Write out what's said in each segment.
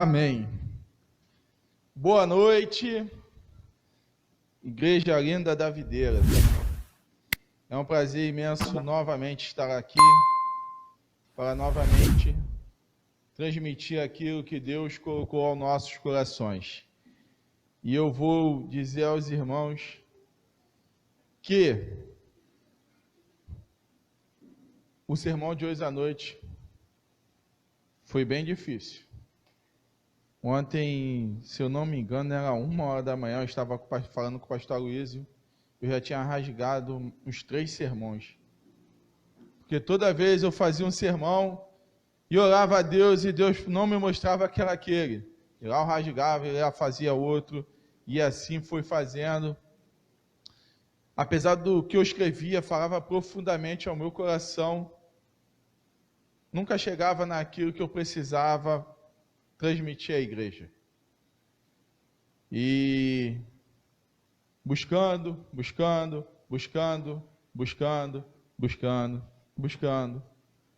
Amém. Boa noite, Igreja Linda da Videira. É um prazer imenso novamente estar aqui para novamente transmitir aquilo que Deus colocou aos nossos corações. E eu vou dizer aos irmãos que o sermão de hoje à noite foi bem difícil. Ontem, se eu não me engano, era 1h da manhã, eu estava falando com o pastor Aloysio, eu já tinha rasgado uns 3 sermões. Porque toda vez eu fazia um sermão e orava a Deus e Deus não me mostrava que era aquele. E lá eu rasgava, ele lá fazia outro, e assim foi fazendo. Apesar do que eu escrevia, falava profundamente ao meu coração, nunca chegava naquilo que eu precisava transmitir à igreja. E buscando,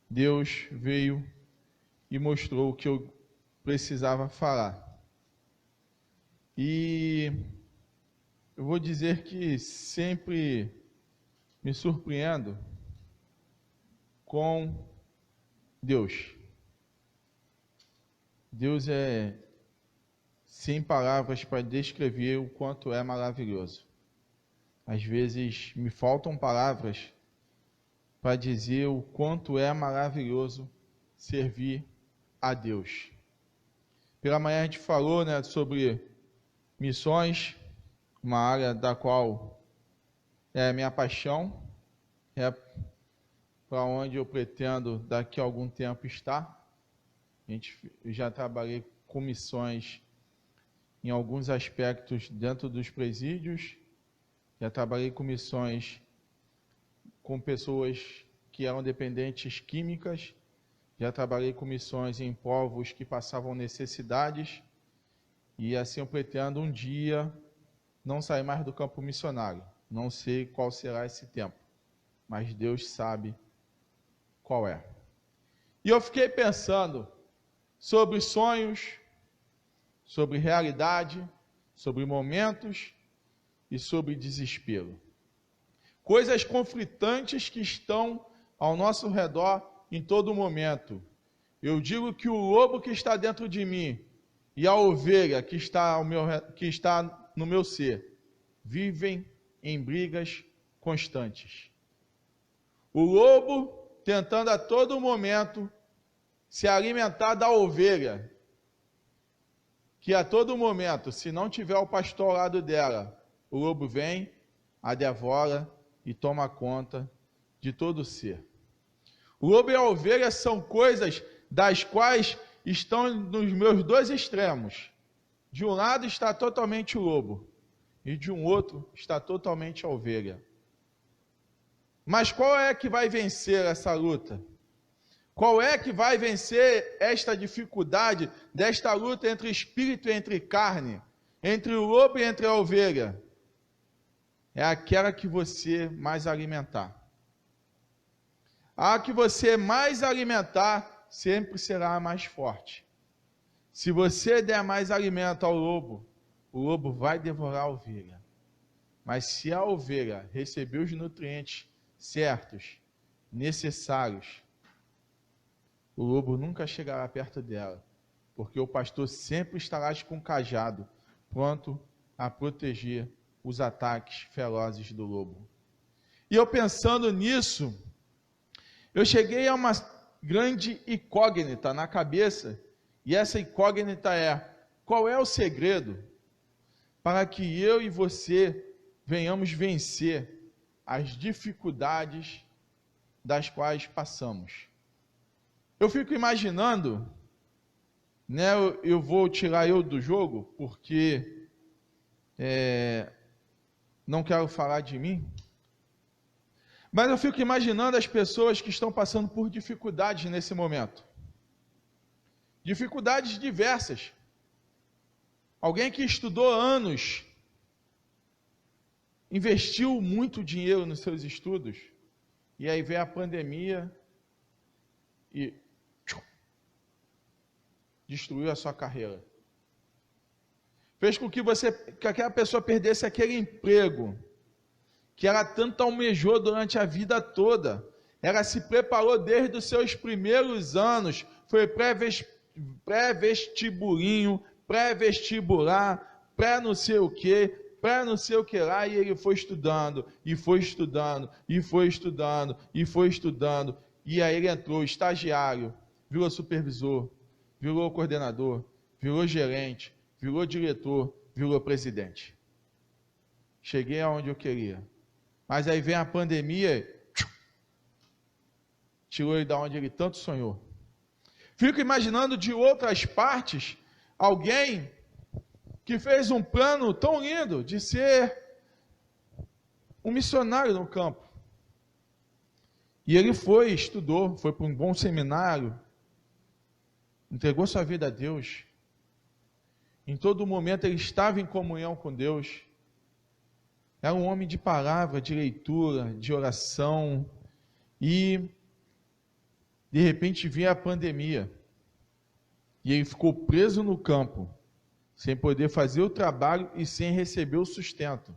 Deus veio e mostrou o que eu precisava falar. E eu vou dizer que sempre me surpreendo com Deus. Deus é sem palavras para descrever o quanto é maravilhoso. Às vezes me faltam palavras para dizer o quanto é maravilhoso servir a Deus. Pela manhã a gente falou, sobre missões, uma área da qual é a minha paixão, é para onde eu pretendo daqui a algum tempo estar. Eu já trabalhei com missões em alguns aspectos dentro dos presídios, já trabalhei com missões com pessoas que eram dependentes químicas, já trabalhei com missões em povos que passavam necessidades, e assim eu pretendo um dia não sair mais do campo missionário. Não sei qual será esse tempo, mas Deus sabe qual é. E eu fiquei pensando sobre sonhos, sobre realidade, sobre momentos e sobre desespero. Coisas conflitantes que estão ao nosso redor em todo momento. Eu digo que o lobo que está dentro de mim e a ovelha que está no meu ser vivem em brigas constantes. O lobo tentando a todo momento se alimentar da ovelha, que a todo momento, se não tiver o pastor ao lado dela, o lobo vem, a devora e toma conta de todo o ser. O lobo e a ovelha são coisas das quais estão nos meus dois extremos. De um lado está totalmente o lobo, e de um outro está totalmente a ovelha. Mas qual é que vai vencer essa luta? Qual é que vai vencer esta dificuldade, desta luta entre espírito e entre carne, entre o lobo e entre a ovelha? É aquela que você mais alimentar. A que você mais alimentar, sempre será a mais forte. Se você der mais alimento ao lobo, o lobo vai devorar a ovelha. Mas se a ovelha receber os nutrientes certos, necessários, o lobo nunca chegará perto dela, porque o pastor sempre estará com o cajado, pronto a proteger os ataques ferozes do lobo. E eu pensando nisso, eu cheguei a uma grande incógnita na cabeça, e essa incógnita é: qual é o segredo para que eu e você venhamos vencer as dificuldades das quais passamos? Eu fico imaginando, eu vou tirar eu do jogo, porque não quero falar de mim, mas eu fico imaginando as pessoas que estão passando por dificuldades nesse momento. Dificuldades diversas. Alguém que estudou anos, investiu muito dinheiro nos seus estudos, e aí vem a pandemia e destruiu a sua carreira. Fez com que aquela pessoa perdesse aquele emprego que ela tanto almejou durante a vida toda. Ela se preparou desde os seus primeiros anos, foi pré-vestibulinho, pré-vestibular, pré-não sei o quê, pré-não sei o que lá, e ele foi estudando, e foi estudando, e foi estudando, e foi estudando, e aí ele entrou estagiário, virou supervisor, virou coordenador, virou gerente, virou diretor, virou presidente. Cheguei aonde eu queria. Mas aí vem a pandemia, tirou ele da onde ele tanto sonhou. Fico imaginando de outras partes, alguém que fez um plano tão lindo de ser um missionário no campo. E ele estudou, foi para um bom seminário, entregou sua vida a Deus. Em todo momento ele estava em comunhão com Deus. Era um homem de palavra, de leitura, de oração. E, de repente, vinha a pandemia. E ele ficou preso no campo, sem poder fazer o trabalho e sem receber o sustento.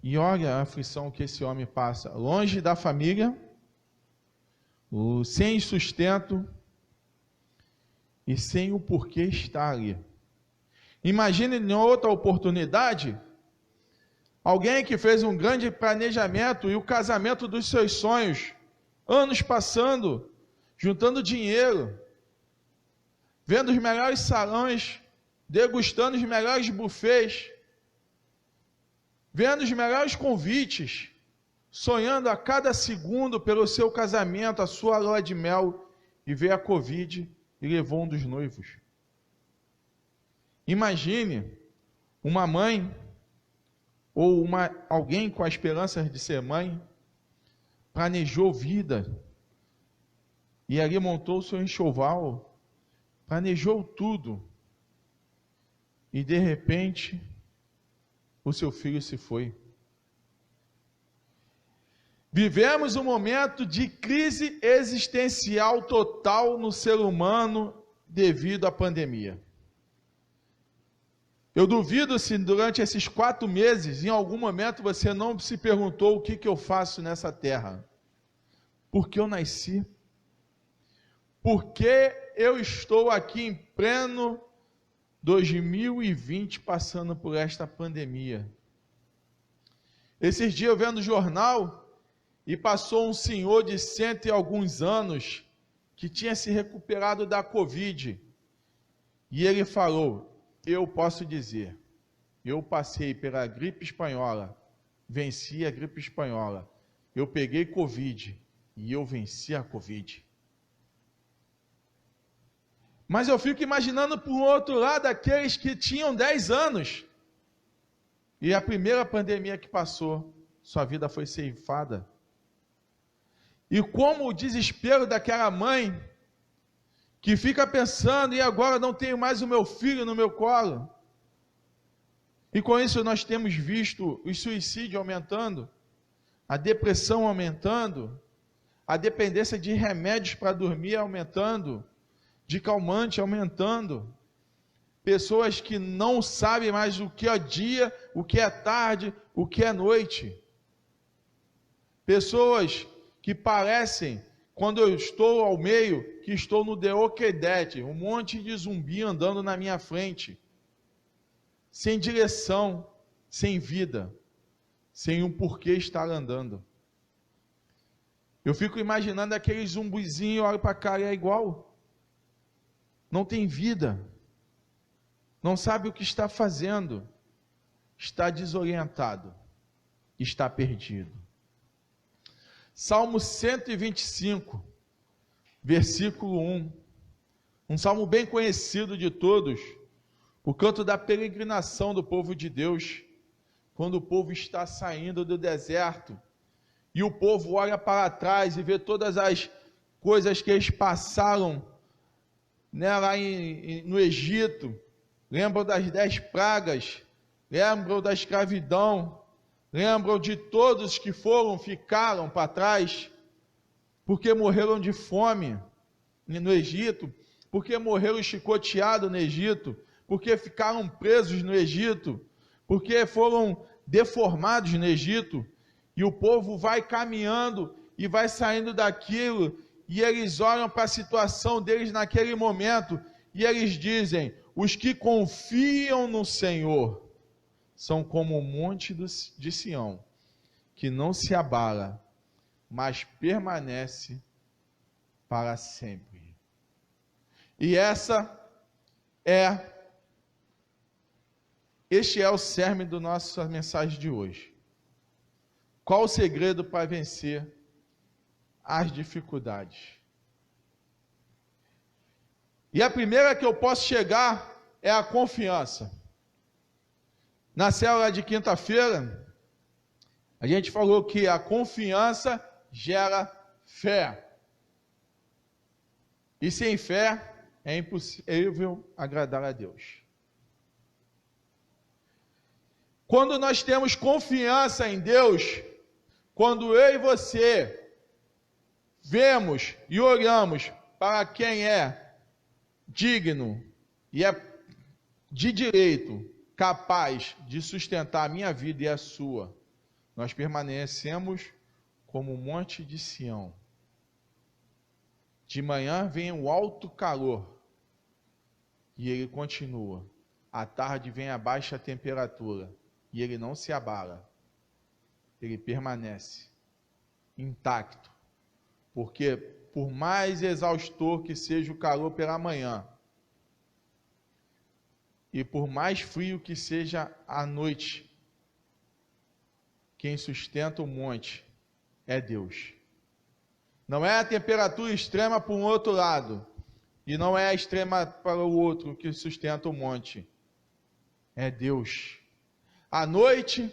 E olha a aflição que esse homem passa. Longe da família, sem sustento e sem o porquê estar ali. Imagine em outra oportunidade, alguém que fez um grande planejamento e o casamento dos seus sonhos, anos passando, juntando dinheiro, vendo os melhores salões, degustando os melhores buffets, vendo os melhores convites, sonhando a cada segundo pelo seu casamento, a sua lua de mel, e veio a Covid e levou um dos noivos. Imagine uma mãe, ou alguém com a esperança de ser mãe, planejou vida, e ali montou o seu enxoval, planejou tudo, e de repente, o seu filho se foi. Vivemos um momento de crise existencial total no ser humano devido à pandemia. Eu duvido se durante esses 4 meses, em algum momento, você não se perguntou o que eu faço nessa terra. Por que eu nasci? Por que eu estou aqui em pleno 2020 passando por esta pandemia? Esses dias eu vendo o jornal e passou um senhor de 100 e alguns anos que tinha se recuperado da Covid. E ele falou: eu posso dizer, eu passei pela gripe espanhola, venci a gripe espanhola, eu peguei Covid e eu venci a Covid. Mas eu fico imaginando por outro lado aqueles que tinham 10 anos e a primeira pandemia que passou, sua vida foi ceifada. E como o desespero daquela mãe que fica pensando, e agora não tenho mais o meu filho no meu colo. E com isso nós temos visto o suicídio aumentando, a depressão aumentando, a dependência de remédios para dormir aumentando, de calmante aumentando, pessoas que não sabem mais o que é dia, o que é tarde, o que é noite, pessoas que parecem, quando eu estou ao meio, que estou no The Walking Dead, um monte de zumbi andando na minha frente, sem direção, sem vida, sem um porquê estar andando. Eu fico imaginando aquele zumbizinho, olha para a cara e é igual. Não tem vida, não sabe o que está fazendo, está desorientado, está perdido. Salmo 125, versículo 1, um salmo bem conhecido de todos, o canto da peregrinação do povo de Deus, quando o povo está saindo do deserto, e o povo olha para trás e vê todas as coisas que eles passaram, lá no Egito, lembram das 10 pragas, lembram da escravidão, lembram de todos que ficaram para trás, porque morreram de fome, no Egito, porque morreram chicoteados no Egito, porque ficaram presos no Egito, porque foram deformados no Egito, e o povo vai caminhando e vai saindo daquilo, e eles olham para a situação deles naquele momento, e eles dizem: os que confiam no Senhor são como o monte de Sião, que não se abala, mas permanece para sempre. E este é o cerne da nossa mensagem de hoje. Qual o segredo para vencer as dificuldades? E a primeira que eu posso chegar é a confiança. Na célula de quinta-feira, a gente falou que a confiança gera fé. E sem fé é impossível agradar a Deus. Quando nós temos confiança em Deus, quando eu e você vemos e olhamos para quem é digno e é de direito, capaz de sustentar a minha vida e a sua, nós permanecemos como um monte de Sião. De manhã vem o alto calor e ele continua. À tarde vem a baixa temperatura e ele não se abala. Ele permanece intacto. Porque por mais exaustor que seja o calor pela manhã, e por mais frio que seja a noite, quem sustenta o monte é Deus. Não é a temperatura extrema para um outro lado, e não é a extrema para o outro que sustenta o monte. É Deus. À noite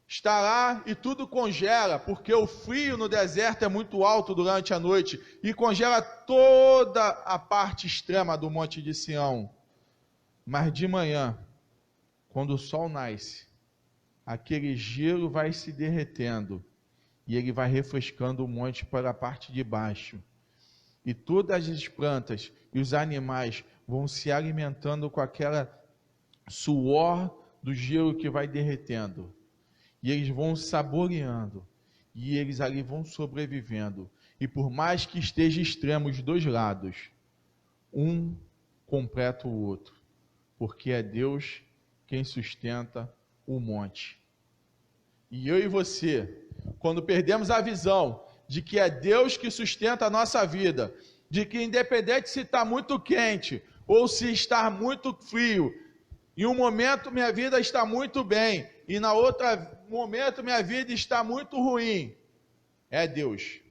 está lá e tudo congela, porque o frio no deserto é muito alto durante a noite, e congela toda a parte extrema do monte de Sião. Mas de manhã, quando o sol nasce, aquele gelo vai se derretendo, e ele vai refrescando o monte para a parte de baixo. E todas as plantas e os animais vão se alimentando com aquela suor do gelo que vai derretendo. E eles vão saboreando. E eles ali vão sobrevivendo. E por mais que esteja extremo os dois lados, um completa o outro. Porque é Deus quem sustenta o monte. E eu e você, quando perdemos a visão de que é Deus que sustenta a nossa vida, de que independente se está muito quente ou se está muito frio, em um momento minha vida está muito bem e na outra momento minha vida está muito ruim, é Deus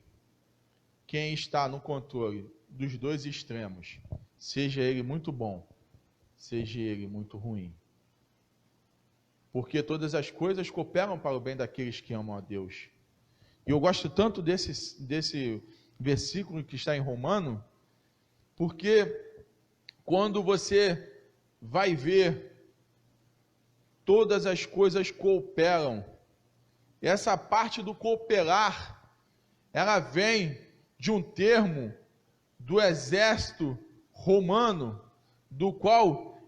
quem está no controle dos dois extremos, seja ele muito bom, seja ele muito ruim. Porque todas as coisas cooperam para o bem daqueles que amam a Deus. E eu gosto tanto desse versículo que está em Romano, porque quando você vai ver, todas as coisas cooperam. Essa parte do cooperar, ela vem de um termo do exército romano, do qual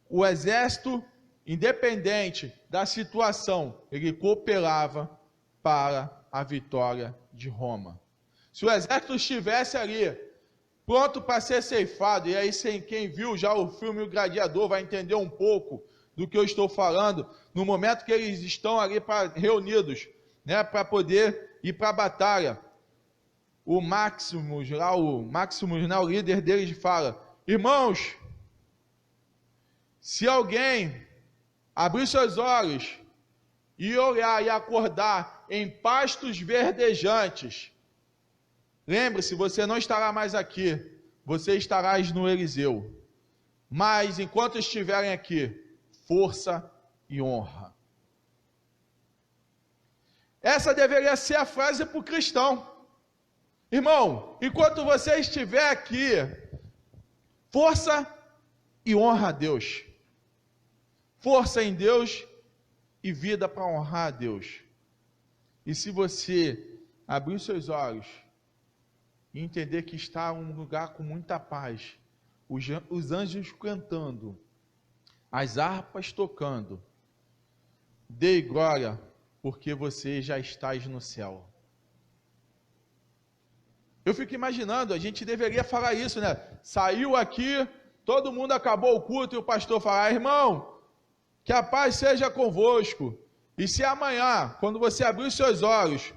o exército, independente da situação, ele cooperava para a vitória de Roma. Se o exército estivesse ali, pronto para ser ceifado, e aí quem viu já o filme O Gladiador vai entender um pouco do que eu estou falando, no momento que eles estão ali reunidos, né, para poder ir para a batalha, o Maximus, o líder deles fala: irmãos, se alguém abrir seus olhos e olhar e acordar em pastos verdejantes, lembre-se, você não estará mais aqui, você estarás no Eliseu. Mas enquanto estiverem aqui, força e honra. Essa deveria ser a frase para o cristão. Irmão, enquanto você estiver aqui, força e honra a Deus. Força em Deus e vida para honrar a Deus. E se você abrir seus olhos e entender que está em um lugar com muita paz, os anjos cantando, as harpas tocando, dê glória, porque você já estás no céu. Eu fico imaginando, a gente deveria falar isso, né? Saiu aqui, todo mundo acabou o culto e o pastor fala: irmão, que a paz seja convosco. E se amanhã, quando você abrir os seus olhos,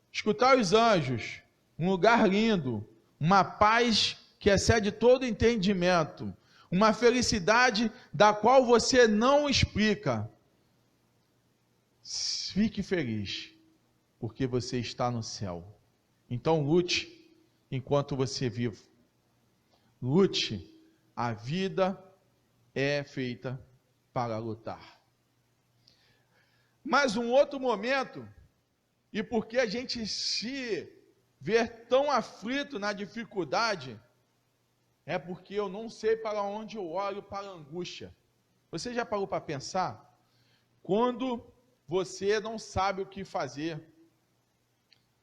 escutar os anjos, um lugar lindo, uma paz que excede todo entendimento, uma felicidade da qual você não explica, fique feliz, porque você está no céu. Então lute enquanto você vive. Lute. A vida é feita para lutar. Mas um outro momento, e porque a gente se vê tão aflito na dificuldade, é porque eu não sei para onde eu olho para a angústia. Você já parou para pensar? Quando você não sabe o que fazer,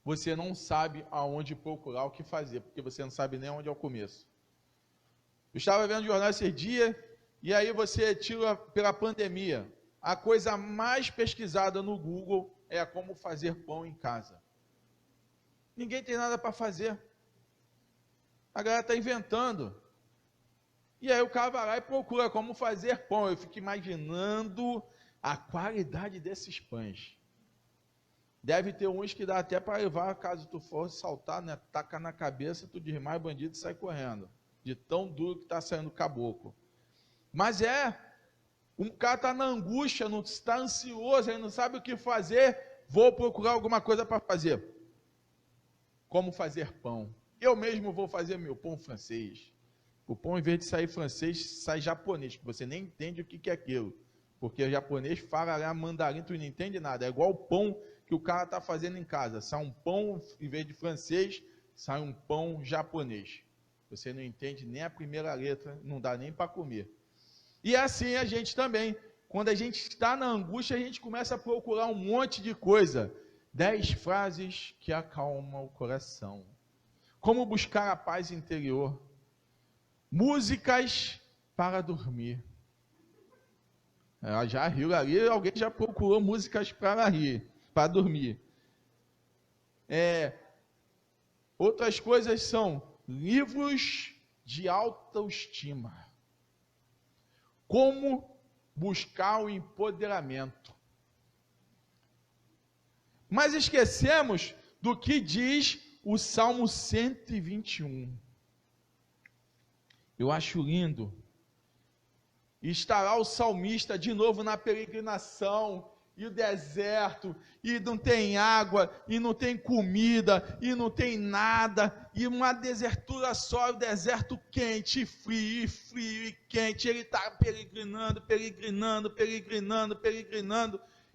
você não sabe aonde procurar o que fazer, porque você não sabe nem onde é o começo. Eu estava vendo o jornal esse dia, e aí você tira pela pandemia. A coisa mais pesquisada no Google é como fazer pão em casa. Ninguém tem nada para fazer. A galera está inventando. E aí o cara vai lá e procura como fazer pão. Eu fico imaginando a qualidade desses pães. Deve ter uns que dá até para levar, caso tu for saltar, né? Taca na cabeça, tu desmaia o bandido e sai correndo. De tão duro que está saindo o caboclo. Mas um cara está na angústia, não está ansioso, ele não sabe o que fazer, vou procurar alguma coisa para fazer. Como fazer pão. Eu mesmo vou fazer meu pão francês. O pão, em vez de sair francês, sai japonês, que você nem entende o que é aquilo. Porque o japonês fala lá mandarim, tu não entende nada. É igual o pão que o cara está fazendo em casa. Sai um pão, em vez de francês, sai um pão japonês. Você não entende nem a primeira letra, não dá nem para comer. E assim a gente também. Quando a gente está na angústia, a gente começa a procurar um monte de coisa. 10 frases que acalmam o coração. Como buscar a paz interior. Músicas para dormir. Ela já riu ali, alguém já procurou músicas para rir, para dormir. Outras coisas são livros de autoestima. Como buscar o empoderamento. Mas esquecemos do que diz o Salmo 121. Eu acho lindo. E estará o salmista de novo na peregrinação, e o deserto, e não tem água, e não tem comida, e não tem nada, e uma desertura só, o deserto quente, frio, e quente. Ele está peregrinando,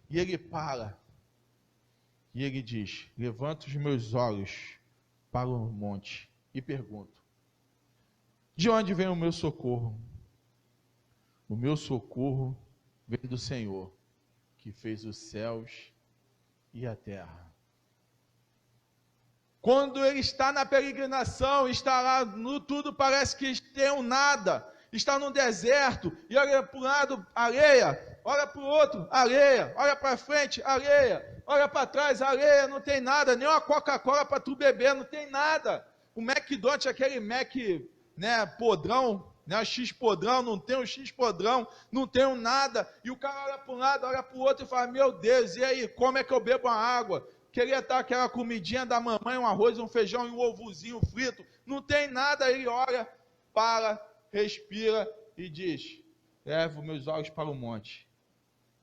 e ele para. E ele diz: levanto os meus olhos para o monte e pergunto: de onde vem o meu socorro? O meu socorro vem do Senhor, que fez os céus e a terra. Quando ele está na peregrinação, está lá, no tudo parece que tem um nada, está no deserto, e olha para um lado, areia, olha para o outro, areia, olha para frente, areia, olha para trás, areia, não tem nada, nem uma Coca-Cola para tu beber, não tem nada. O McDonald's, aquele Mac, né, podrão, né, X podrão, não tem um X podrão, não tem um nada, e o cara olha para um lado, olha para o outro e fala: meu Deus, e aí, como é que eu bebo a água? Queria estar aquela comidinha da mamãe, um arroz, um feijão e um ovozinho frito, não tem nada. Ele olha, para, respira e diz: levo meus olhos para o monte.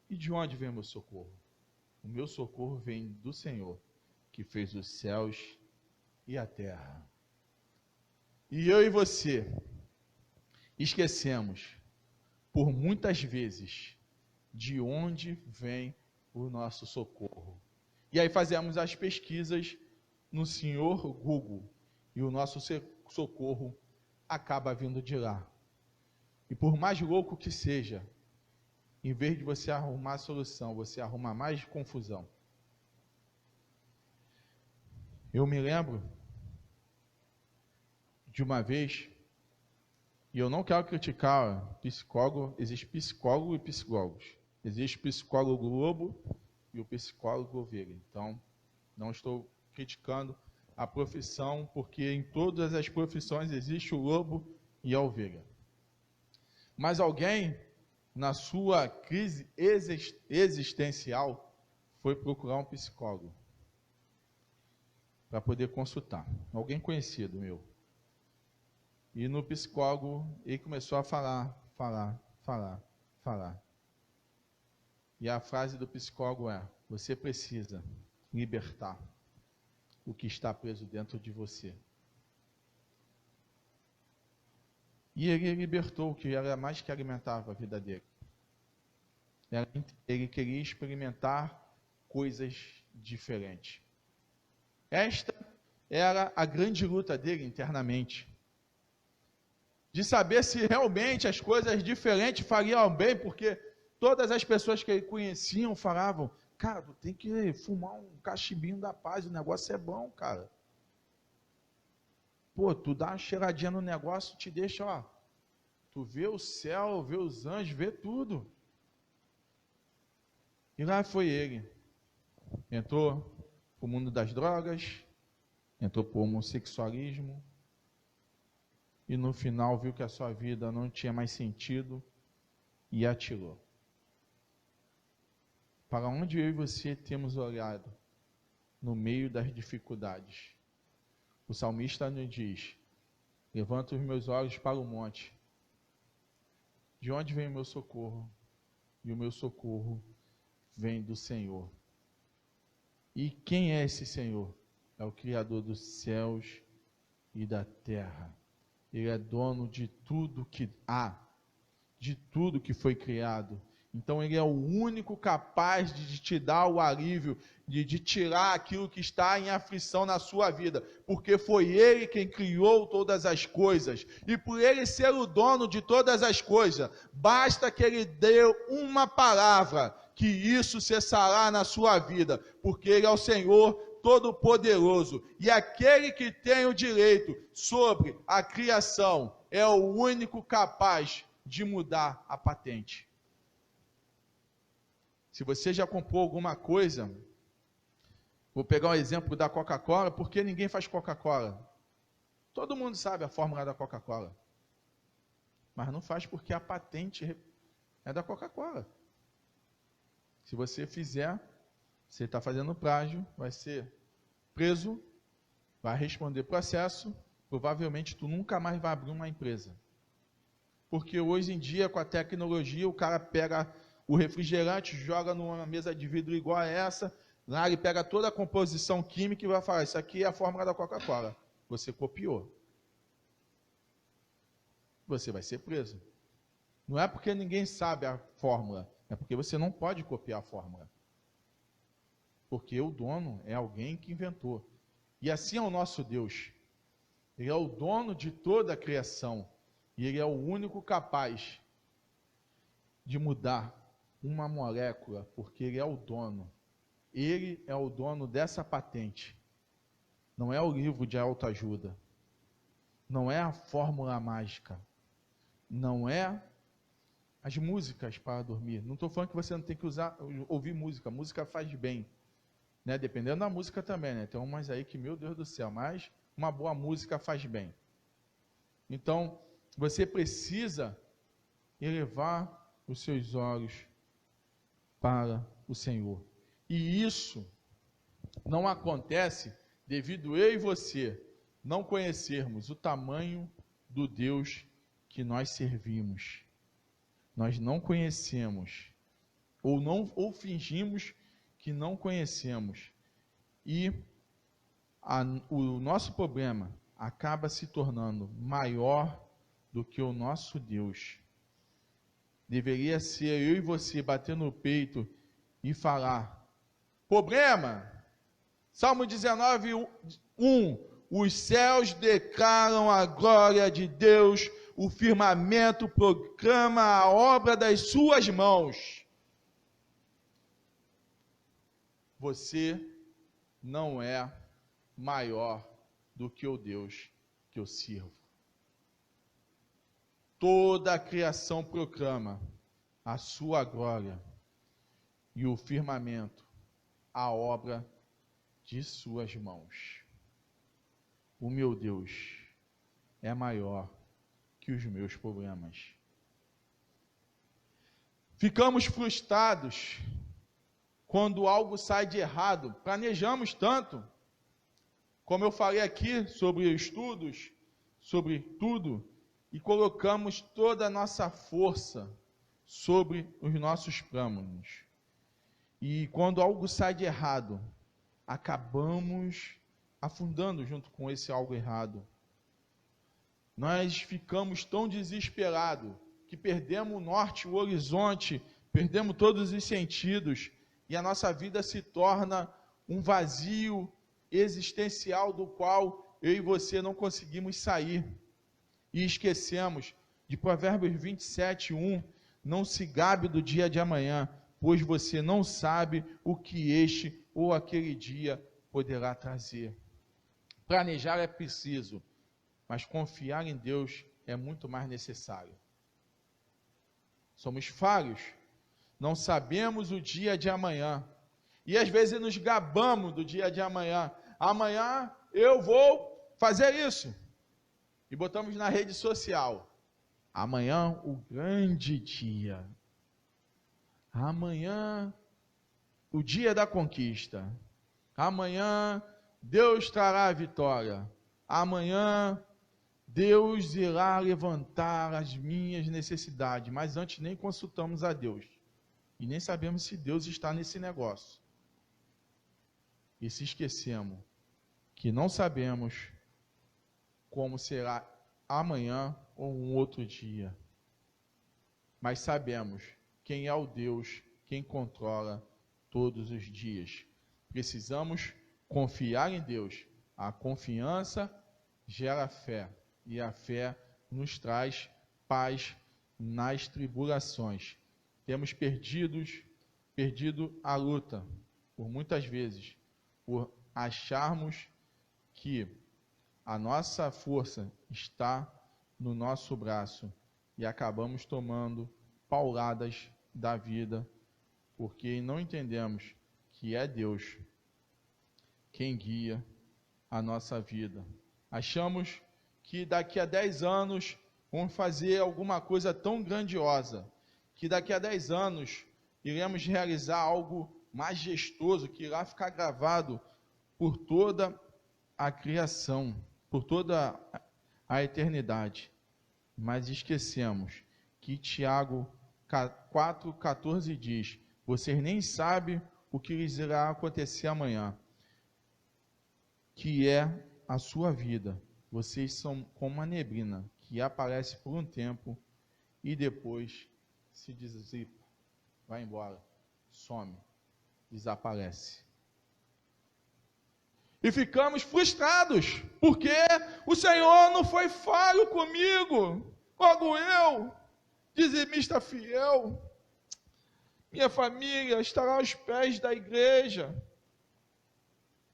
E de onde vem o meu socorro? O meu socorro vem do Senhor, que fez os céus e a terra. E eu e você esquecemos, por muitas vezes, de onde vem o nosso socorro. E aí fazemos as pesquisas no Senhor Google, e o nosso socorro acaba vindo de lá. E por mais louco que seja, em vez de você arrumar a solução, você arruma mais confusão. Eu me lembro de uma vez, e eu não quero criticar psicólogo, existe psicólogo e psicólogos. Existe psicólogo lobo e o psicólogo ovelha. Então, não estou criticando a profissão, porque em todas as profissões existe o lobo e a ovelha. Mas alguém, na sua crise existencial, foi procurar um psicólogo para poder consultar. Alguém conhecido meu. E no psicólogo, ele começou a falar. E a frase do psicólogo é: você precisa libertar o que está preso dentro de você. E ele libertou o que era mais que alimentava a vida dele. Ele queria experimentar coisas diferentes. Esta era a grande luta dele internamente. De saber se realmente as coisas diferentes fariam bem, porque todas as pessoas que ele conheciam falavam: cara, tu tem que fumar um cachimbinho da paz, o negócio é bom, cara. Pô, tu dá uma cheiradinha no negócio, te deixa, ó, tu vê o céu, vê os anjos, vê tudo. E lá foi ele. Entrou pro mundo das drogas, entrou pro homossexualismo, e no final viu que a sua vida não tinha mais sentido e atirou. Para onde eu e você temos olhado? No meio das dificuldades. O salmista nos diz: levanto os meus olhos para o monte. De onde vem o meu socorro? E o meu socorro vem do Senhor. E quem é esse Senhor? É o Criador dos céus e da terra. Ele é dono de tudo que há, de tudo que foi criado. Então ele é o único capaz de te dar o alívio, de tirar aquilo que está em aflição na sua vida, porque foi ele quem criou todas as coisas, e por ele ser o dono de todas as coisas, basta que ele dê uma palavra, que isso cessará na sua vida, porque ele é o Senhor Todo-Poderoso, e aquele que tem o direito sobre a criação, é o único capaz de mudar a patente. Se você já comprou alguma coisa, vou pegar um exemplo da Coca-Cola, porque ninguém faz Coca-Cola. Todo mundo sabe a fórmula da Coca-Cola. Mas não faz porque a patente é da Coca-Cola. Se você fizer, você está fazendo plágio, vai ser preso, vai responder processo, provavelmente tu nunca mais vai abrir uma empresa. Porque hoje em dia, com a tecnologia, o cara pega o refrigerante, joga numa mesa de vidro igual a essa, lá ele pega toda a composição química e vai falar: isso aqui é a fórmula da Coca-Cola. Você copiou. Você vai ser preso. Não é porque ninguém sabe a fórmula, é porque você não pode copiar a fórmula. Porque o dono é alguém que inventou. E assim é o nosso Deus. Ele é o dono de toda a criação. E ele é o único capaz de mudar uma molécula, porque ele é o dono. Ele é o dono dessa patente. Não é o livro de autoajuda. Não é a fórmula mágica. Não é as músicas para dormir. Não estou falando que você não tem que ouvir música. Música faz bem. Né? Dependendo da música também. Né? Tem umas aí que, meu Deus do céu, mas uma boa música faz bem. Então, você precisa elevar os seus olhos para o Senhor. E isso não acontece devido eu e você não conhecermos o tamanho do Deus que nós servimos. Nós não conhecemos, ou fingimos que não conhecemos. E o nosso problema acaba se tornando maior do que o nosso Deus. Deveria ser eu e você bater no peito e falar: problema, Salmo 19, 1, os céus declaram a glória de Deus, o firmamento proclama a obra das suas mãos. Você não é maior do que o Deus que eu sirvo. Toda a criação proclama a sua glória, e o firmamento, a obra de suas mãos. O meu Deus é maior que os meus problemas. Ficamos frustrados quando algo sai de errado. Planejamos tanto, como eu falei aqui, sobre estudos, sobre tudo, e colocamos toda a nossa força sobre os nossos planos. E quando algo sai de errado, acabamos afundando junto com esse algo errado. Nós ficamos tão desesperados que perdemos o norte, o horizonte, perdemos todos os sentidos e a nossa vida se torna um vazio existencial do qual eu e você não conseguimos sair. E esquecemos de Provérbios 27:1, não se gabe do dia de amanhã, pois você não sabe o que este ou aquele dia poderá trazer. Planejar é preciso, mas confiar em Deus é muito mais necessário. Somos falhos, não sabemos o dia de amanhã, e às vezes nos gabamos do dia de amanhã. Amanhã eu vou fazer isso, e botamos na rede social. Amanhã o grande dia. Amanhã o dia da conquista. Amanhã Deus trará a vitória. Amanhã Deus irá levantar as minhas necessidades. Mas antes nem consultamos a Deus. E nem sabemos se Deus está nesse negócio. E se esquecemos que não sabemos como será amanhã ou um outro dia. Mas sabemos quem é o Deus, quem controla todos os dias. Precisamos confiar em Deus. A confiança gera fé, e a fé nos traz paz nas tribulações. Temos perdido a luta, por muitas vezes, por acharmos que a nossa força está no nosso braço e acabamos tomando pauladas da vida, porque não entendemos que é Deus quem guia a nossa vida. Achamos que daqui a 10 anos vamos fazer alguma coisa tão grandiosa, que daqui a 10 anos iremos realizar algo majestoso, que irá ficar gravado por toda a criação, por toda a eternidade. Mas esquecemos que Tiago 4,14 diz: vocês nem sabem o que lhes irá acontecer amanhã, que é a sua vida. Vocês são como uma neblina que aparece por um tempo e depois se dissipa, vai embora, some, desaparece. E ficamos frustrados, porque o Senhor não foi falho comigo. Logo eu, dizimista fiel, minha família estará aos pés da igreja.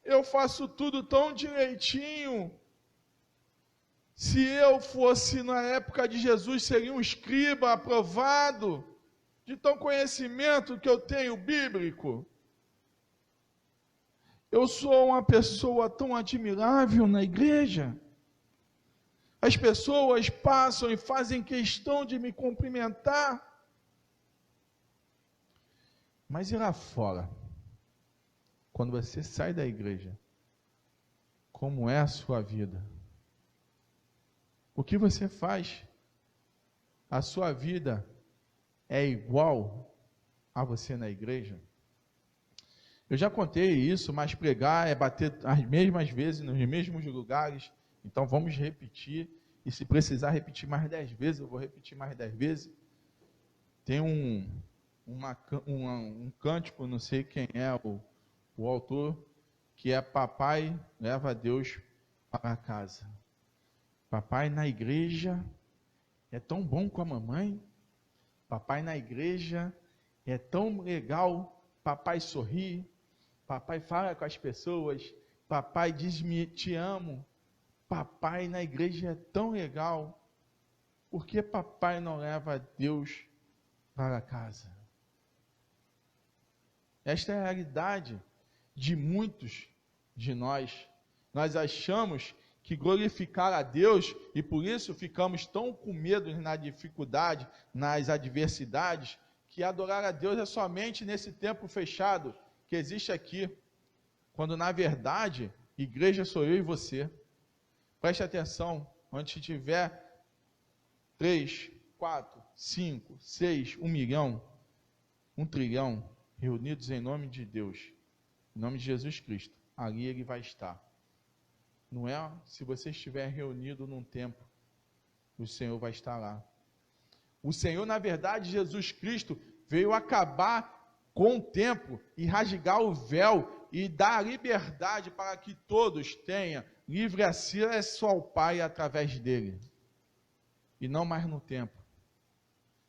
Eu faço tudo tão direitinho. Se eu fosse na época de Jesus, seria um escriba aprovado, de tão conhecimento que eu tenho bíblico. Eu sou uma pessoa tão admirável na igreja. As pessoas passam e fazem questão de me cumprimentar. Mas e lá fora? Quando você sai da igreja, como é a sua vida? O que você faz? A sua vida é igual a você na igreja? Eu já contei isso, mas pregar é bater as mesmas vezes nos mesmos lugares. Então vamos repetir, e se precisar repetir mais 10 vezes, eu vou repetir mais 10 vezes. Tem um cântico, não sei quem é o autor, que é: papai leva Deus para casa. Papai na igreja é tão bom com a mamãe. Papai na igreja é tão legal. Papai sorri. Papai fala com as pessoas. Papai diz te amo. Papai na igreja é tão legal. Por que papai não leva Deus para casa? Esta é a realidade de muitos de nós. Nós achamos que glorificar a Deus, e por isso ficamos tão com medo na dificuldade, nas adversidades, que adorar a Deus é somente nesse templo fechado que existe aqui, quando na verdade, igreja sou eu e você. Preste atenção, onde tiver 3, 4, 5, 6, 1 milhão, 1 trilhão, reunidos em nome de Deus, em nome de Jesus Cristo, ali ele vai estar. Não é se você estiver reunido num templo, o Senhor vai estar lá. O Senhor, na verdade, Jesus Cristo, veio acabar com o templo e rasgar o véu e dar liberdade para que todos tenham livre acesso ao Pai através dele. E não mais no templo,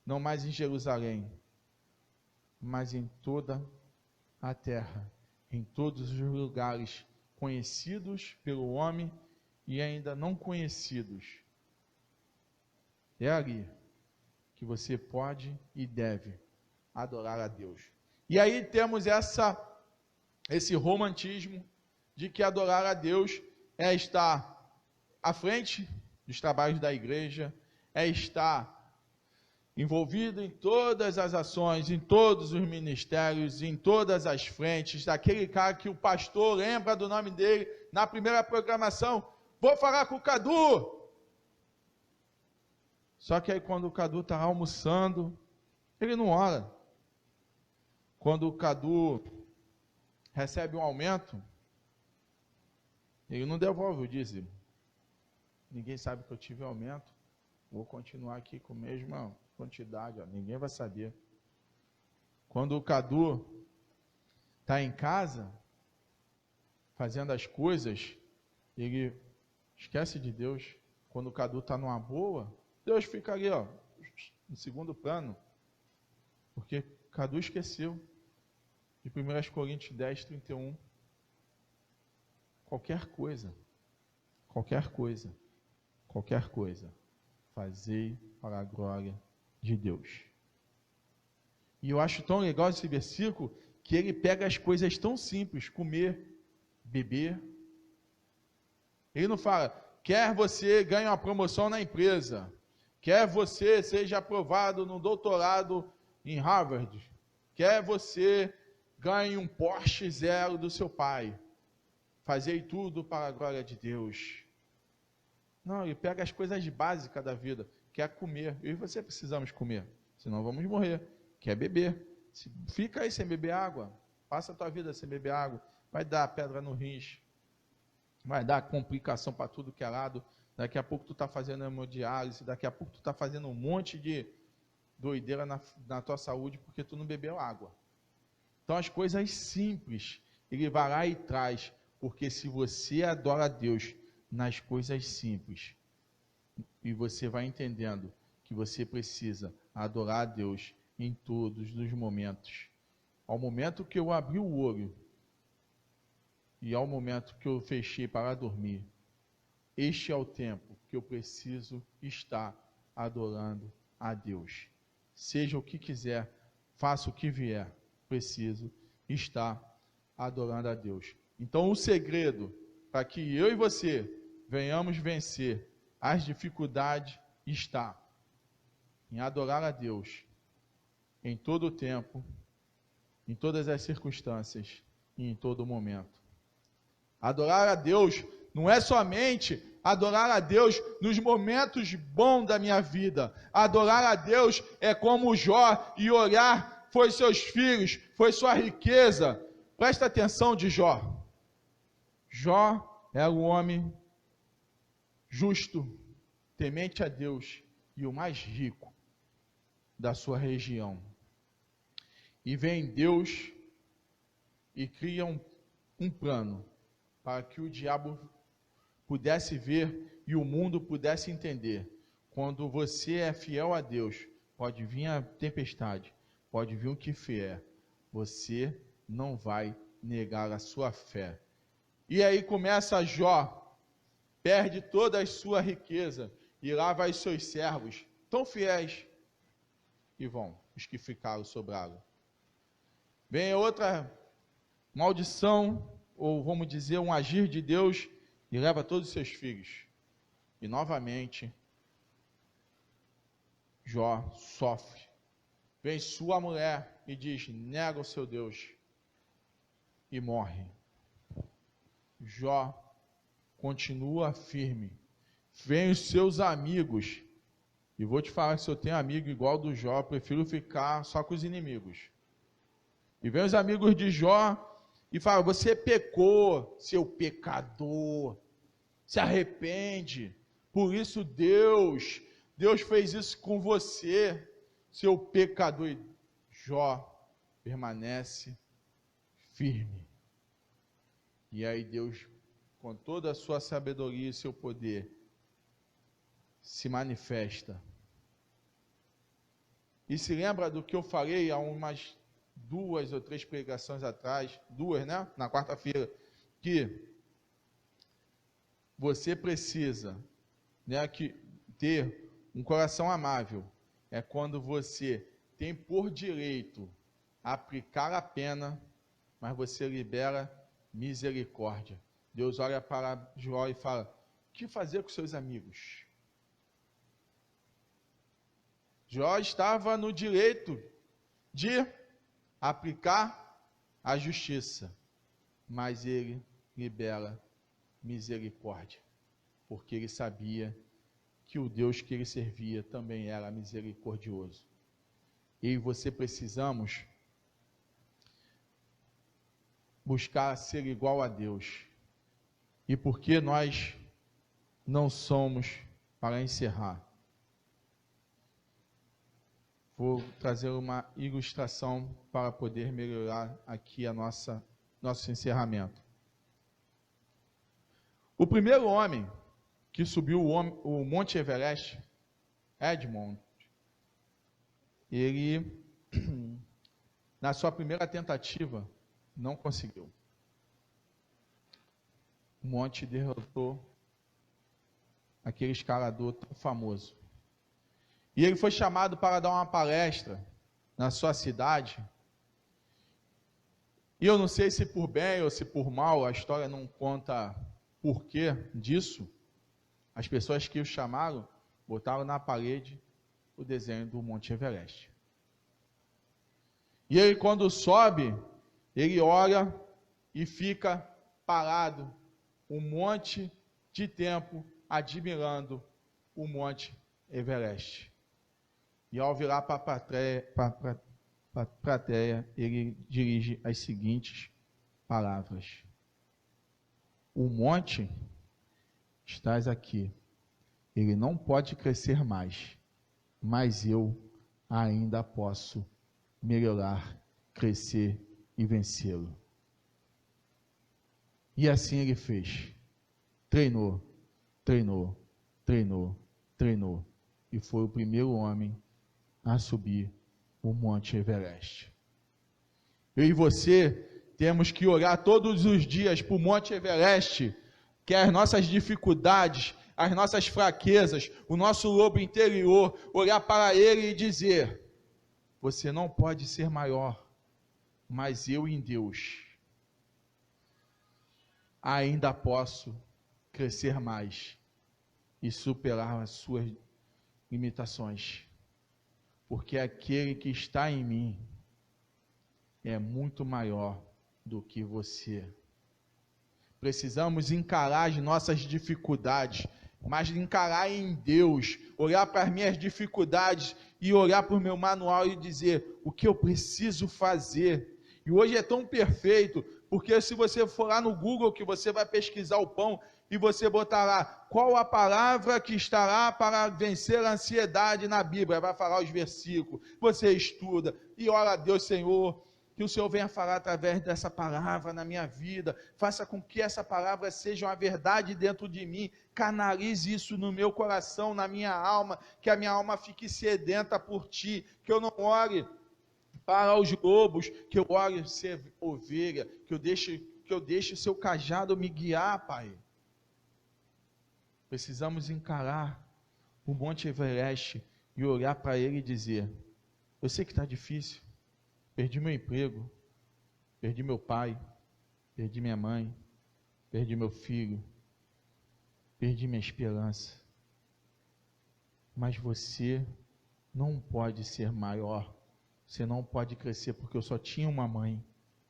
não mais em Jerusalém, mas em toda a terra, em todos os lugares conhecidos pelo homem e ainda não conhecidos. É ali que você pode e deve adorar a Deus. E aí temos esse romantismo de que adorar a Deus é estar à frente dos trabalhos da igreja, é estar envolvido em todas as ações, em todos os ministérios, em todas as frentes, daquele cara que o pastor lembra do nome dele na primeira programação, vou falar com o Cadu. Só que aí quando o Cadu está almoçando, ele não ora. Quando o Cadu recebe um aumento, ele não devolve o dízimo. Ninguém sabe que eu tive aumento, vou continuar aqui com a mesma quantidade, ninguém vai saber. Quando o Cadu está em casa, fazendo as coisas, ele esquece de Deus. Quando o Cadu está numa boa, Deus fica ali, no segundo plano, porque Cadu esqueceu de 1 Coríntios 10, 31. Qualquer coisa, fazei para a glória de Deus. E eu acho tão legal esse versículo, que ele pega as coisas tão simples, comer, beber. Ele não fala, quer você ganhe uma promoção na empresa, quer você seja aprovado no doutorado em Harvard, quer você ganhe um Porsche Zero do seu pai, fazei tudo para a glória de Deus. Não, ele pega as coisas básicas da vida, quer comer, eu e você precisamos comer, senão vamos morrer, quer beber, fica aí sem beber água, passa a tua vida sem beber água, vai dar pedra no rins, vai dar complicação para tudo que é lado, daqui a pouco tu está fazendo hemodiálise, daqui a pouco tu está fazendo um monte de doideira na tua saúde, porque tu não bebeu água. Então as coisas simples, ele vai lá e traz, porque se você adora a Deus nas coisas simples, e você vai entendendo que você precisa adorar a Deus em todos os momentos. Ao momento que eu abri o olho, e ao momento que eu fechei para dormir, este é o tempo que eu preciso estar adorando a Deus. Seja o que quiser, faça o que vier, preciso estar adorando a Deus. Então o segredo para que eu e você venhamos vencer as dificuldades está em adorar a Deus em todo o tempo, em todas as circunstâncias e em todo momento. Adorar a Deus não é somente adorar a Deus nos momentos bons da minha vida. Adorar a Deus é como Jó, e olhar foi seus filhos, foi sua riqueza. Presta atenção de Jó. Jó era o homem justo, temente a Deus e o mais rico da sua região. E vem Deus e cria um plano para que o diabo pudesse ver e o mundo pudesse entender. Quando você é fiel a Deus, pode vir a tempestade, pode vir o que vier, você não vai negar a sua fé. E aí começa Jó, perde toda a sua riqueza, e lá vai seus servos, tão fiéis, e vão, os que ficaram sobraram. Vem outra maldição, ou vamos dizer, um agir de Deus, e leva todos os seus filhos. E novamente, Jó sofre. Vem sua mulher e diz, nega o seu Deus, e morre. Jó continua firme. Vem os seus amigos, e vou te falar que se eu tenho amigo igual do Jó, eu prefiro ficar só com os inimigos. E vem os amigos de Jó e falam, você pecou, seu pecador, se arrepende, por isso Deus fez isso com você, seu pecador. E Jó permanece firme. E aí Deus, com toda a sua sabedoria e seu poder, se manifesta. E se lembra do que eu falei há umas 2 ou 3 pregações atrás, 2, né? Na quarta-feira, que você precisa, né, ter um coração amável. É quando você tem por direito aplicar a pena, mas você libera misericórdia. Deus olha para Jó e fala, o que fazer com seus amigos? Jó estava no direito de aplicar a justiça, mas ele libera misericórdia, porque ele sabia que o Deus que ele servia também era misericordioso. Eu e você precisamos buscar ser igual a Deus. E por que nós não somos, para encerrar, vou trazer uma ilustração para poder melhorar aqui nosso encerramento. O primeiro homem que subiu o Monte Everest, Edmund, ele, na sua primeira tentativa, não conseguiu. O monte derrotou aquele escalador tão famoso. E ele foi chamado para dar uma palestra na sua cidade. E eu não sei se por bem ou se por mal, a história não conta porquê disso. As pessoas que o chamaram, botaram na parede o desenho do Monte Everest. E ele, quando sobe, ele olha e fica parado um monte de tempo admirando o Monte Everest. E ao virar para a plateia, ele dirige as seguintes palavras: o monte estás aqui, ele não pode crescer mais, mas eu ainda posso melhorar, crescer e vencê-lo. E assim ele fez. Treinou, treinou, treinou, treinou. E foi o primeiro homem a subir o Monte Everest. Eu e você temos que orar todos os dias para o Monte Everest, que as nossas dificuldades, as nossas fraquezas, o nosso lobo interior, olhar para ele e dizer: você não pode ser maior, mas eu em Deus ainda posso crescer mais e superar as suas limitações, porque aquele que está em mim é muito maior do que você. Precisamos encarar as nossas dificuldades, mas encarar em Deus, olhar para as minhas dificuldades e olhar para o meu manual e dizer o que eu preciso fazer. E hoje é tão perfeito, porque se você for lá no Google, que você vai pesquisar o pão, e você botar lá, qual a palavra que estará para vencer a ansiedade na Bíblia, vai falar os versículos, você estuda, e ora a Deus, Senhor, que o Senhor venha falar através dessa palavra na minha vida, faça com que essa palavra seja uma verdade dentro de mim, canalize isso no meu coração, na minha alma, que a minha alma fique sedenta por Ti, que eu não ore para os lobos, que eu ore ser ovelha, que eu deixe o Seu cajado me guiar, Pai. Precisamos encarar o Monte Everest e olhar para ele e dizer: eu sei que está difícil, perdi meu emprego, perdi meu pai, perdi minha mãe, perdi meu filho, perdi minha esperança, mas você não pode ser maior, você não pode crescer, porque eu só tinha uma mãe,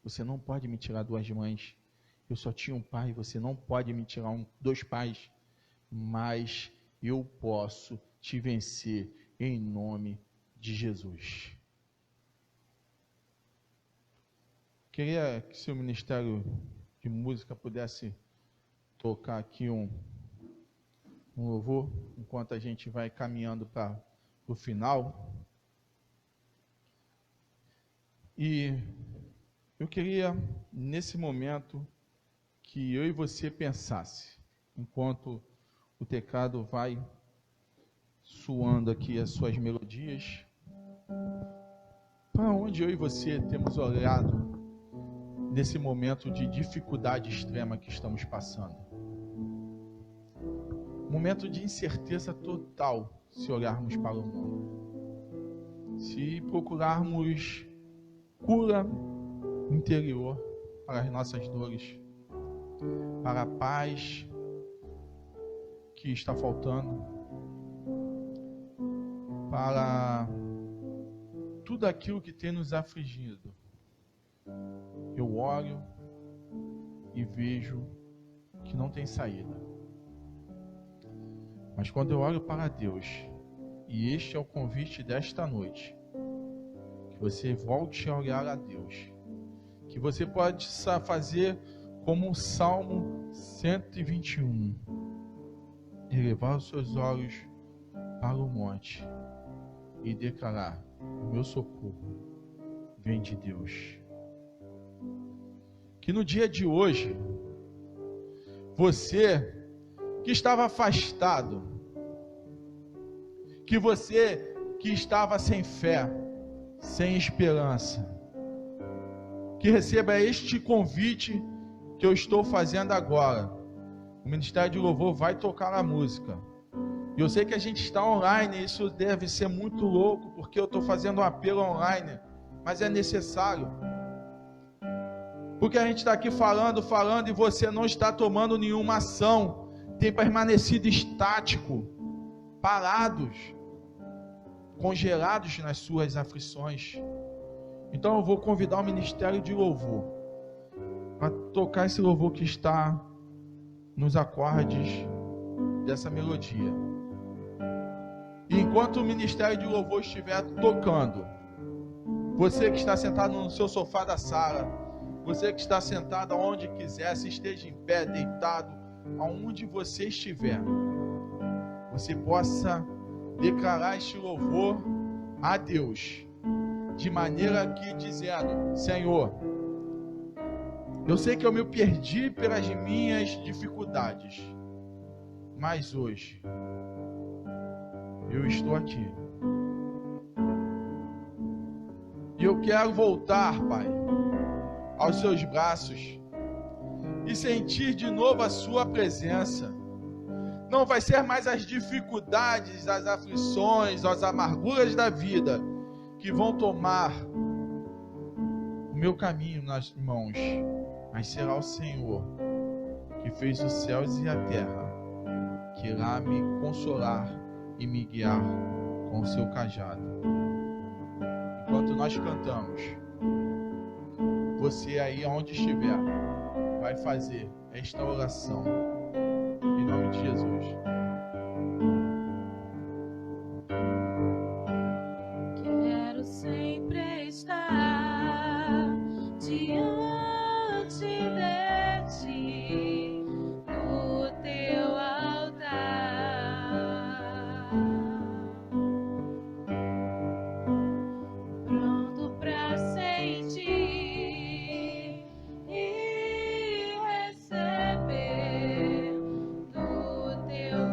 você não pode me tirar duas mães, eu só tinha um pai, você não pode me tirar dois pais, mas eu posso te vencer em nome de Jesus. Queria que seu ministério de música pudesse tocar aqui um louvor, enquanto a gente vai caminhando para o final. E eu queria, nesse momento, que eu e você pensasse, enquanto o teclado vai suando aqui as suas melodias, para onde eu e você temos olhado nesse momento de dificuldade extrema que estamos passando. Momento de incerteza total, se olharmos para o mundo. Se procurarmos cura interior para as nossas dores, para a paz que está faltando, para tudo aquilo que tem nos afligido. Eu olho e vejo que não tem saída. Mas quando eu olho para Deus, e este é o convite desta noite, que você volte a olhar a Deus, que você possa fazer como o Salmo 121, elevar os seus olhos para o monte e declarar: o meu socorro vem de Deus. Que no dia de hoje, você que estava afastado, que você que estava sem fé, sem esperança, que receba este convite que eu estou fazendo agora. O Ministério de Louvor vai tocar a música. E eu sei que a gente está online, isso deve ser muito louco, porque eu estou fazendo um apelo online, mas é necessário. Porque a gente está aqui falando, e você não está tomando nenhuma ação, tem permanecido estático, parados, congelados nas suas aflições. Então eu vou convidar o Ministério de Louvor para tocar esse louvor que está nos acordes dessa melodia. E enquanto o Ministério de Louvor estiver tocando, você que está sentado no seu sofá da sala, você que está sentado aonde quiser, se esteja em pé, deitado, aonde você estiver, você possa declarar este louvor a Deus, de maneira que dizendo: Senhor, eu sei que eu me perdi pelas minhas dificuldades, mas hoje eu estou aqui. E eu quero voltar, Pai, aos seus braços e sentir de novo a sua presença. Não vai ser mais as dificuldades, as aflições, as amarguras da vida que vão tomar o meu caminho nas mãos, mas será o Senhor que fez os céus e a terra, que irá me consolar e me guiar com o seu cajado. Enquanto nós cantamos, você aí onde estiver vai fazer esta oração em nome de Jesus. Quero sempre estar diante de ti, no teu altar, pronto para sentir e receber do teu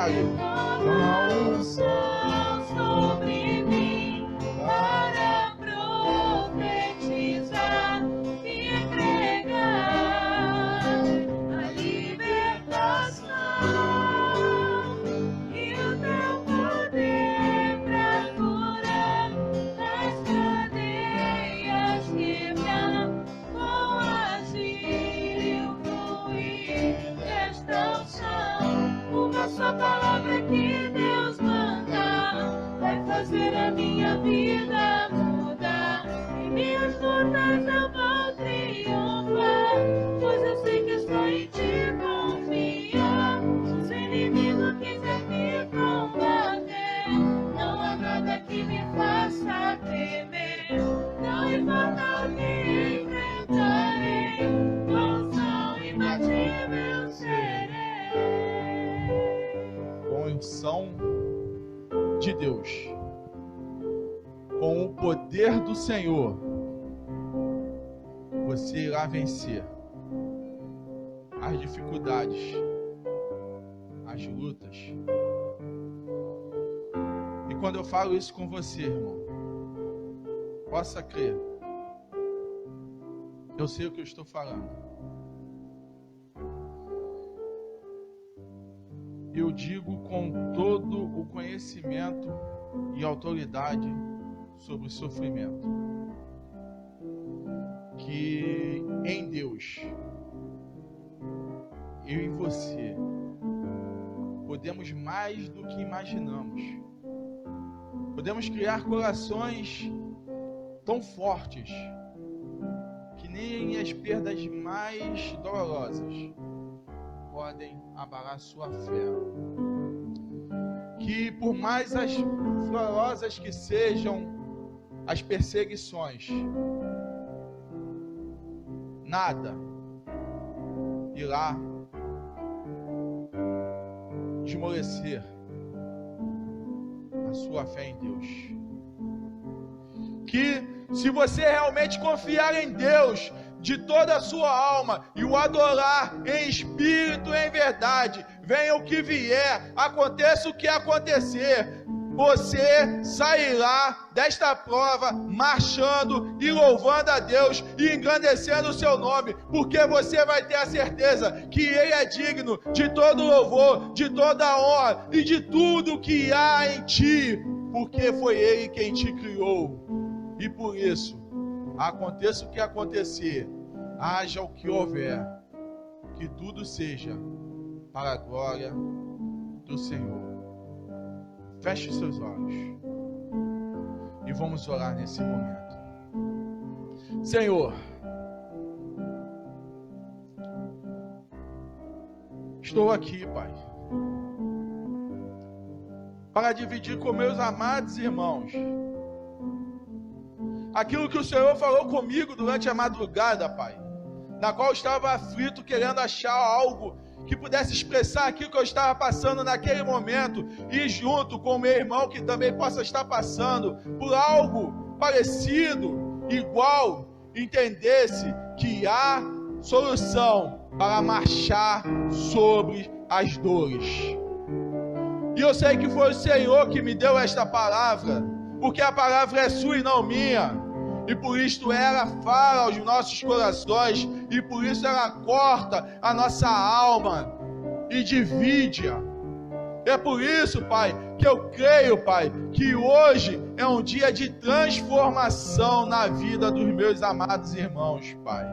trabalho. Com unção sobre mim, para profetizar e pregar a libertação e o teu poder pra curar as cadeias quebrar, com agir e o fluir desta unção. Uma só palavra que Deus manda vai fazer a minha vida mudar. Em minhas lutas eu vou triunfar, pois eu sei que estou em ti confiar. Se os inimigos quiserem me combater, não há nada que me faça temer. Não importa o que enfrentarei, com unção imbatível eu serei. Com a unção de Deus, com o poder do Senhor, você irá vencer as dificuldades, as lutas. E quando eu falo isso com você, irmão, possa crer, eu sei o que eu estou falando. Eu digo com todo o conhecimento e autoridade sobre o sofrimento, que em Deus, eu e você, podemos mais do que imaginamos. Podemos criar corações tão fortes que nem as perdas mais dolorosas podem abalar sua fé. Que por mais as dolorosas que sejam as perseguições, nada irá esmorecer a sua fé em Deus. Que se você realmente confiar em Deus de toda a sua alma e o adorar em espírito e em verdade, venha o que vier, aconteça o que acontecer, você sairá desta prova marchando e louvando a Deus e engrandecendo o seu nome, porque você vai ter a certeza que Ele é digno de todo louvor, de toda honra e de tudo que há em ti, porque foi Ele quem te criou. E por isso, aconteça o que acontecer, haja o que houver, que tudo seja para a glória do Senhor. Feche os seus olhos e vamos orar nesse momento. Senhor, estou aqui, Pai, para dividir com meus amados irmãos aquilo que o Senhor falou comigo durante a madrugada, Pai, na qual eu estava aflito, querendo achar algo que pudesse expressar aquilo que eu estava passando naquele momento, e junto com o meu irmão que também possa estar passando por algo parecido, igual, entendesse que há solução para marchar sobre as dores. E eu sei que foi o Senhor que me deu esta palavra, porque a palavra é sua e não minha. E por isso ela fala aos nossos corações, e por isso ela corta a nossa alma e divide-a. É por isso, Pai, que eu creio, Pai, que hoje é um dia de transformação na vida dos meus amados irmãos, Pai.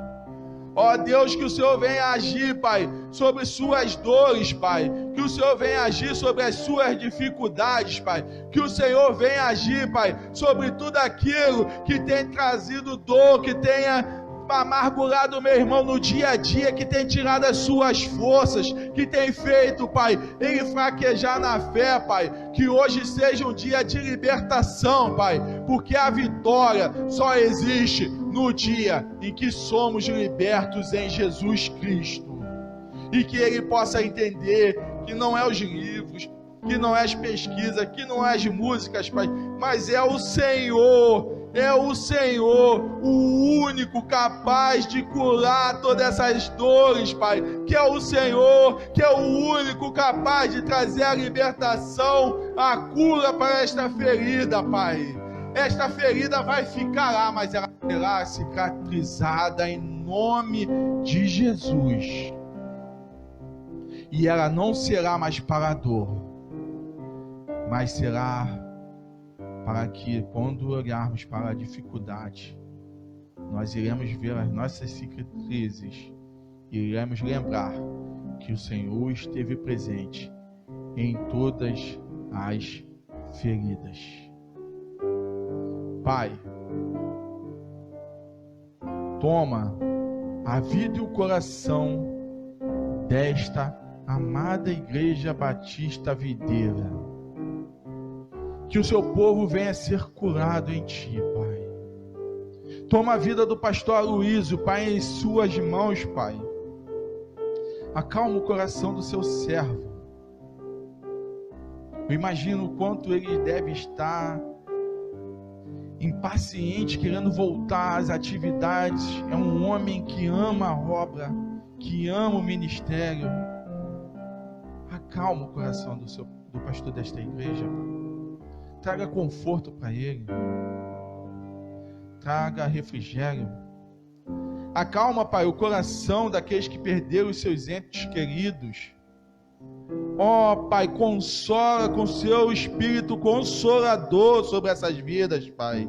Ó Deus, que o Senhor venha agir, Pai, sobre suas dores, Pai. Que o Senhor venha agir sobre as suas dificuldades, Pai. Que o Senhor venha agir, Pai, sobre tudo aquilo que tem trazido dor, que tenha amargurado meu irmão no dia a dia, que tem tirado as suas forças, que tem feito, Pai, ele fraquejar na fé, Pai. Que hoje seja um dia de libertação, Pai, porque a vitória só existe no dia em que somos libertos em Jesus Cristo. E que ele possa entender que não é os livros, que não é as pesquisas, que não é as músicas, Pai, mas é o Senhor é o Senhor, o único capaz de curar todas essas dores, Pai. Que é o Senhor, que é o único capaz de trazer a libertação, a cura para esta ferida, Pai. Esta ferida vai ficar lá, mas ela será cicatrizada em nome de Jesus. E ela não será mais para a dor, mas será para que, quando olharmos para a dificuldade, nós iremos ver as nossas cicatrizes e iremos lembrar que o Senhor esteve presente em todas as feridas. Pai, toma a vida e o coração desta amada Igreja Batista Videira. Que o seu povo venha a ser curado em Ti, Pai. Toma a vida do pastor Aloísio, Pai, em suas mãos, Pai. Acalma o coração do seu servo. Eu imagino o quanto ele deve estar impaciente, querendo voltar às atividades. É um homem que ama a obra, que ama o ministério. Acalma o coração do pastor desta igreja. Traga conforto para ele. Traga refrigério. Acalma, Pai, o coração daqueles que perderam os seus entes queridos. Ó, Pai, consola com seu Espírito Consolador sobre essas vidas, Pai.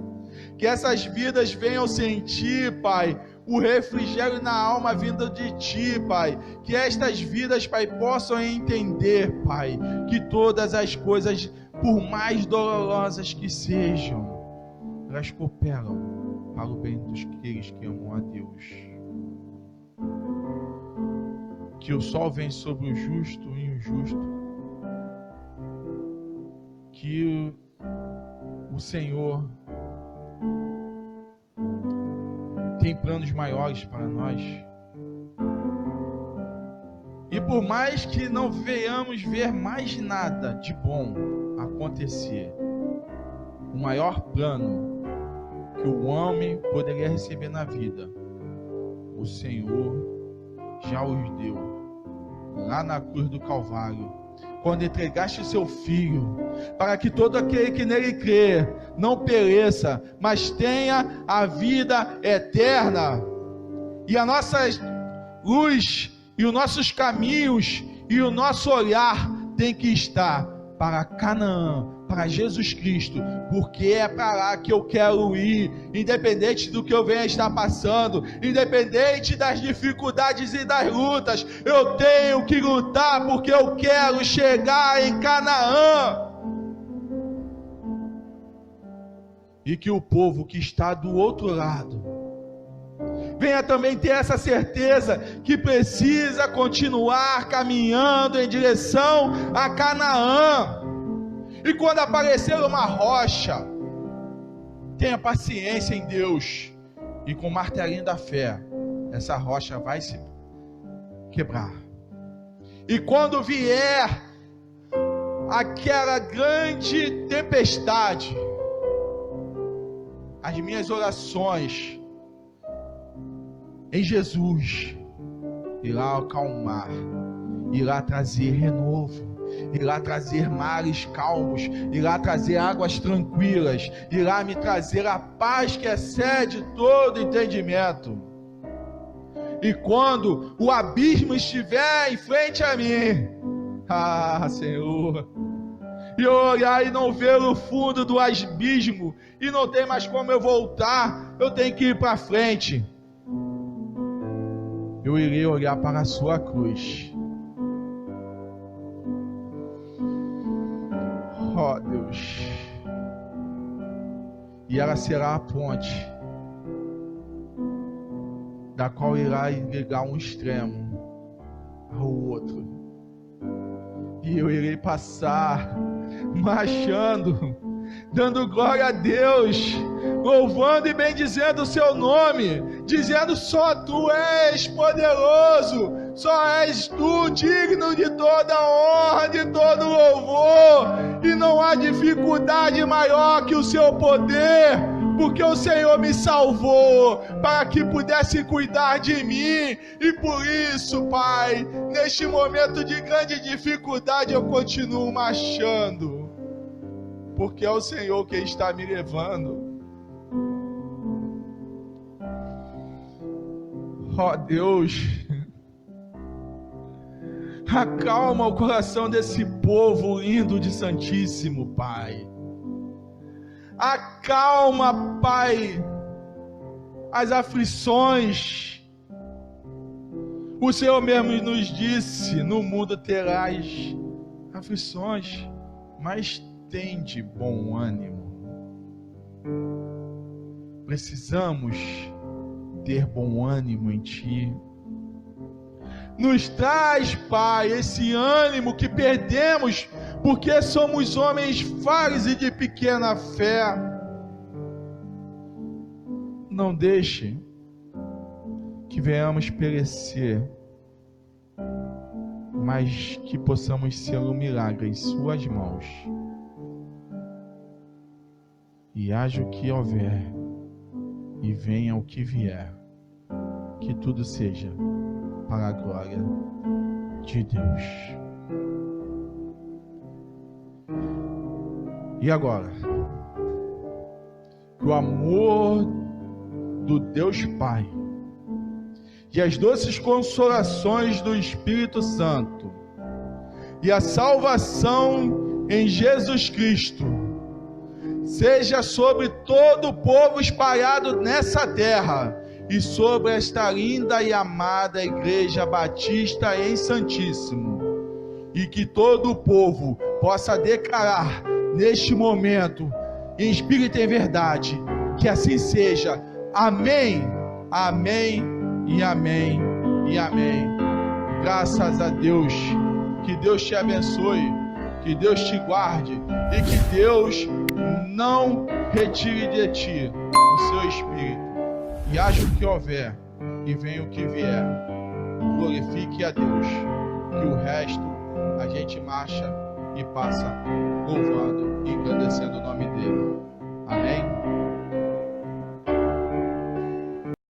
Que essas vidas venham sentir, Pai, o refrigério na alma vindo de Ti, Pai. Que estas vidas, Pai, possam entender, Pai, que todas as coisas, por mais dolorosas que sejam, elas cooperam para o bem dos que amam a Deus. Que o sol vem sobre o justo e o injusto. Que o Senhor tem planos maiores para nós. E por mais que não venhamos ver mais nada de bom acontecer, o maior plano que o homem poderia receber na vida, o Senhor já os deu lá na cruz do Calvário, quando entregaste o seu Filho, para que todo aquele que nele crê não pereça, mas tenha a vida eterna. E a nossa luz e os nossos caminhos e o nosso olhar tem que estar para Canaã, para Jesus Cristo, porque é para lá que eu quero ir, independente do que eu venha estar passando, independente das dificuldades e das lutas, eu tenho que lutar, porque eu quero chegar em Canaã. E que o povo que está do outro lado venha também ter essa certeza que precisa continuar caminhando em direção a Canaã. E quando aparecer uma rocha, tenha paciência em Deus, e com o martelinho da fé, essa rocha vai se quebrar. E quando vier aquela grande tempestade, as minhas orações em Jesus irá acalmar, irá trazer renovo, irá trazer mares calmos, irá trazer águas tranquilas, irá me trazer a paz que excede todo entendimento. E quando o abismo estiver em frente a mim, Senhor, e eu olhar e não ver o fundo do abismo, e não tem mais como eu voltar, eu tenho que ir para frente, eu irei olhar para a sua cruz. Ó Deus, e ela será a ponte da qual irá ligar um extremo ao outro, e eu irei passar marchando, dando glória a Deus, louvando e bendizendo o seu nome, dizendo: só tu és poderoso, só és tu digno de toda honra, de todo louvor, e não há dificuldade maior que o seu poder, porque o Senhor me salvou para que pudesse cuidar de mim. E por isso, Pai, neste momento de grande dificuldade, eu continuo marchando, porque é o Senhor que está me levando. Ó Deus, acalma o coração desse povo lindo de Santíssimo, Pai. Acalma, Pai, as aflições. O Senhor mesmo nos disse: no mundo terás aflições, mas tende bom ânimo. Precisamos ter bom ânimo em Ti. Nos traz, Pai, esse ânimo que perdemos porque somos homens falhos e de pequena fé. Não deixe que venhamos perecer, mas que possamos ser um milagre em Suas mãos. E haja o que houver, e venha o que vier, que tudo seja para a glória de Deus. E agora, que o amor do Deus Pai e as doces consolações do Espírito Santo e a salvação em Jesus Cristo seja sobre todo o povo espalhado nessa terra e sobre esta linda e amada Igreja Batista em Santíssimo, e que todo o povo possa declarar neste momento, em espírito e em verdade, que assim seja. Amém, amém e amém e amém. Graças a Deus. Que Deus te abençoe, que Deus te guarde e que Deus não retire de ti o seu espírito. E haja o que houver e venha o que vier. Glorifique a Deus, que o resto a gente marcha e passa louvando e engrandecendo o nome dele. Amém?